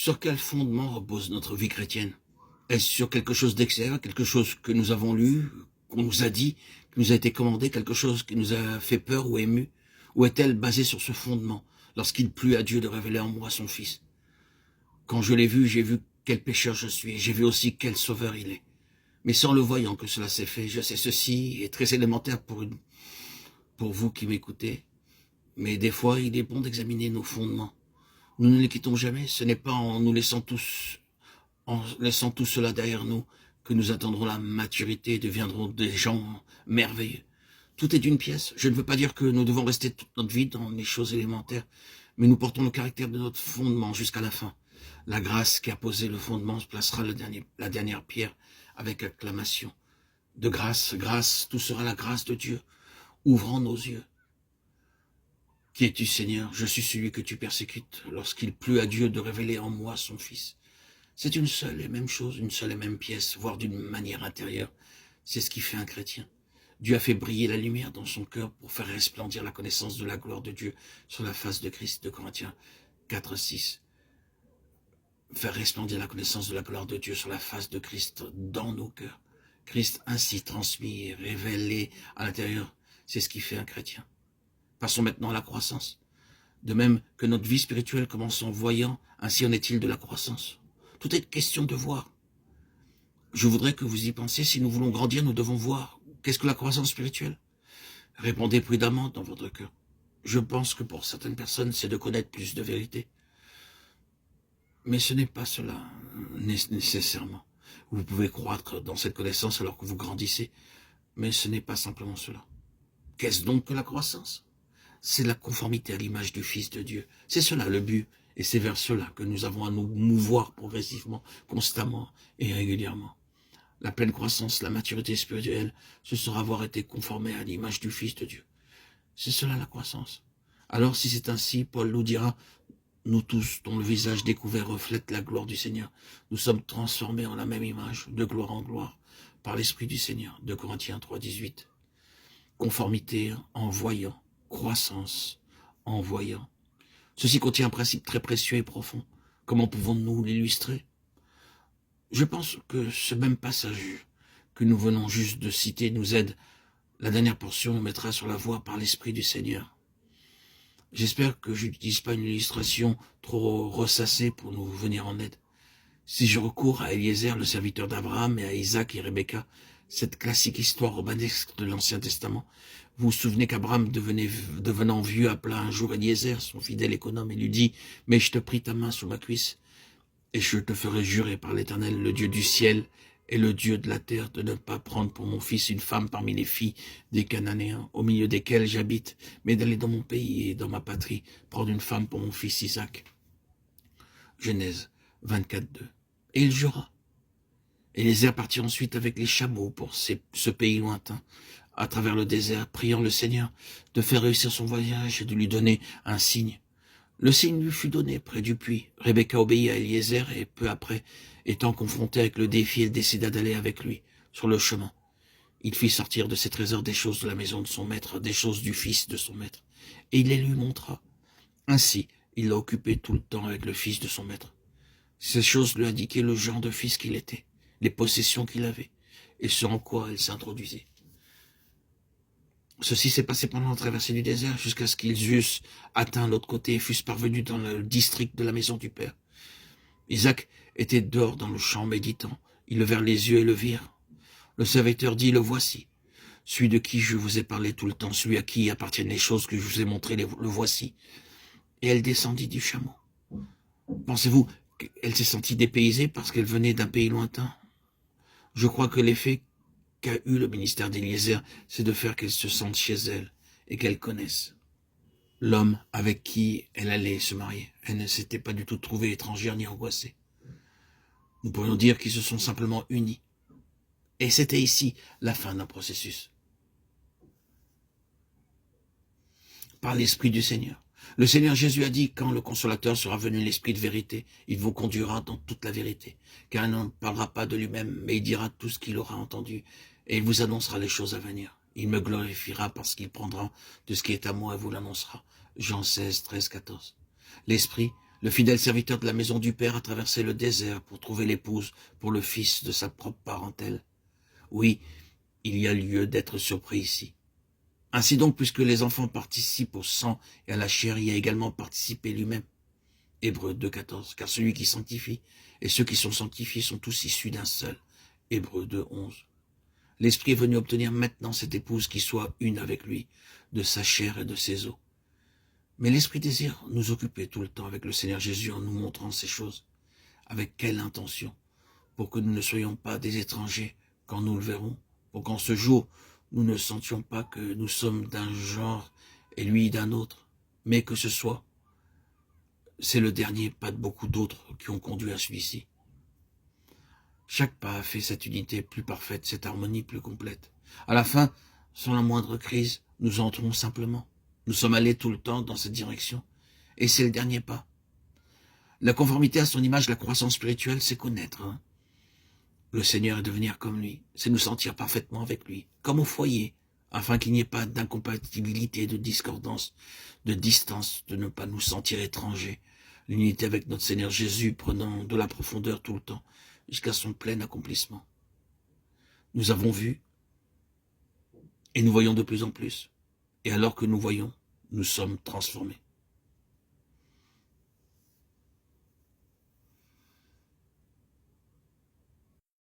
Sur quel fondement repose notre vie chrétienne? Est-ce sur quelque chose d'extérieur, quelque chose que nous avons lu, qu'on nous a dit, qui nous a été commandé, quelque chose qui nous a fait peur ou ému? Ou est-elle basée sur ce fondement, lorsqu'il plut à Dieu de révéler en moi son Fils? Quand je l'ai vu, j'ai vu quel pécheur je suis, j'ai vu aussi quel sauveur il est. Mais sans le voyant que cela s'est fait, je sais ceci est très élémentaire pour vous qui m'écoutez. Mais des fois, il est bon d'examiner nos fondements. Nous ne les quittons jamais, ce n'est pas en laissant tout cela derrière nous que nous atteindrons la maturité et deviendrons des gens merveilleux. Tout est une pièce. Je ne veux pas dire que nous devons rester toute notre vie dans les choses élémentaires, mais nous portons le caractère de notre fondement jusqu'à la fin. La grâce qui a posé le fondement placera la dernière pierre avec acclamation. De grâce, grâce, tout sera la grâce de Dieu, ouvrant nos yeux. Qui es-tu, Seigneur? Je suis celui que tu persécutes, lorsqu'il plut à Dieu de révéler en moi son Fils. C'est une seule et même chose, une seule et même pièce, voire d'une manière intérieure. C'est ce qui fait un chrétien. Dieu a fait briller la lumière dans son cœur pour faire resplendir la connaissance de la gloire de Dieu sur la face de Christ, de Corinthiens 4, 6. Faire resplendir la connaissance de la gloire de Dieu sur la face de Christ dans nos cœurs. Christ ainsi transmis et révélé à l'intérieur, c'est ce qui fait un chrétien. Passons maintenant à la croissance. De même que notre vie spirituelle commence en voyant, ainsi en est-il de la croissance. Tout est question de voir. Je voudrais que vous y pensiez, si nous voulons grandir, nous devons voir. Qu'est-ce que la croissance spirituelle? Répondez prudemment dans votre cœur. Je pense que pour certaines personnes, c'est de connaître plus de vérité. Mais ce n'est pas cela, nécessairement. Vous pouvez croître dans cette connaissance alors que vous grandissez, mais ce n'est pas simplement cela. Qu'est-ce donc que la croissance? C'est la conformité à l'image du Fils de Dieu. C'est cela le but, et c'est vers cela que nous avons à nous mouvoir progressivement, constamment et régulièrement. La pleine croissance, la maturité spirituelle, ce sera avoir été conformé à l'image du Fils de Dieu. C'est cela la croissance. Alors si c'est ainsi, Paul nous dira, nous tous, dont le visage découvert reflète la gloire du Seigneur, nous sommes transformés en la même image, de gloire en gloire, par l'Esprit du Seigneur, de Corinthiens 3, 18. Conformité en voyant, croissance en voyant. Ceci contient un principe très précieux et profond. Comment pouvons-nous l'illustrer? Je pense que ce même passage que nous venons juste de citer nous aide. La dernière portion nous mettra sur la voie par l'Esprit du Seigneur. J'espère que je n'utilise pas une illustration trop ressassée pour nous venir en aide. Si je recours à Eliezer, le serviteur d'Abraham, et à Isaac et Rebecca, cette classique histoire romanesque de l'Ancien Testament, vous vous souvenez qu'Abraham, devenant vieux, appela un jour Eliezer, son fidèle économe, et lui dit « Mais je te prie ta main sous ma cuisse, et je te ferai jurer par l'Éternel, le Dieu du ciel et le Dieu de la terre, de ne pas prendre pour mon fils une femme parmi les filles des Cananéens, au milieu desquels j'habite, mais d'aller dans mon pays et dans ma patrie, prendre une femme pour mon fils Isaac. » Genèse 24, 2. Et il jura. Eliezer partit ensuite avec les chameaux pour ce pays lointain, à travers le désert, priant le Seigneur de faire réussir son voyage et de lui donner un signe. Le signe lui fut donné près du puits. Rebecca obéit à Eliezer et peu après, étant confrontée avec le défi, elle décida d'aller avec lui sur le chemin. Il fit sortir de ses trésors des choses de la maison de son maître, des choses du fils de son maître, et il les lui montra. Ainsi, il l'a occupé tout le temps avec le fils de son maître. Ces choses lui indiquaient le genre de fils qu'il était, les possessions qu'il avait, et ce en quoi elle s'introduisait. Ceci s'est passé pendant la traversée du désert, jusqu'à ce qu'ils eussent atteint l'autre côté et fussent parvenus dans le district de la maison du Père. Isaac était dehors dans le champ méditant. Ils levèrent les yeux et le virent. Le serviteur dit, « Le voici. Celui de qui je vous ai parlé tout le temps, celui à qui appartiennent les choses que je vous ai montrées, le voici. » Et elle descendit du chameau. Pensez-vous qu'elle s'est sentie dépaysée parce qu'elle venait d'un pays lointain? Je crois que l'effet qu'a eu le ministère d'Eliezer, c'est de faire qu'elle se sente chez elle et qu'elle connaisse l'homme avec qui elle allait se marier. Elle ne s'était pas du tout trouvée étrangère ni angoissée. Nous pourrions dire qu'ils se sont simplement unis. Et c'était ici la fin d'un processus. Par l'Esprit du Seigneur. Le Seigneur Jésus a dit, quand le Consolateur sera venu, l'Esprit de vérité, il vous conduira dans toute la vérité. Car il ne parlera pas de lui-même, mais il dira tout ce qu'il aura entendu, et il vous annoncera les choses à venir. Il me glorifiera parce qu'il prendra de ce qui est à moi et vous l'annoncera. Jean 16, 13, 14. L'Esprit Le fidèle serviteur de la maison du Père a traversé le désert pour trouver l'épouse pour le fils de sa propre parentèle. Oui, il y a lieu d'être surpris ici. Ainsi donc, puisque les enfants participent au sang et à la chair, y a également participé lui-même. Hébreux 2,14. Car celui qui sanctifie et ceux qui sont sanctifiés sont tous issus d'un seul. Hébreux 2,11. L'Esprit est venu obtenir maintenant cette épouse qui soit une avec lui, de sa chair et de ses os. Mais l'Esprit désire nous occuper tout le temps avec le Seigneur Jésus en nous montrant ces choses. Avec quelle intention? Pour que nous ne soyons pas des étrangers quand nous le verrons, pour qu'en ce jour, nous ne sentions pas que nous sommes d'un genre et lui d'un autre, mais que ce soit, c'est le dernier pas de beaucoup d'autres qui ont conduit à celui-ci. Chaque pas a fait cette unité plus parfaite, cette harmonie plus complète. À la fin, sans la moindre crise, nous entrons simplement. Nous sommes allés tout le temps dans cette direction, et c'est le dernier pas. La conformité à son image, la croissance spirituelle, c'est connaître. Le Seigneur est devenir comme lui, c'est nous sentir parfaitement avec lui, comme au foyer, afin qu'il n'y ait pas d'incompatibilité, de discordance, de distance, de ne pas nous sentir étrangers. L'unité avec notre Seigneur Jésus prenant de la profondeur tout le temps, jusqu'à son plein accomplissement. Nous avons vu, et nous voyons de plus en plus. Et alors que nous voyons, nous sommes transformés.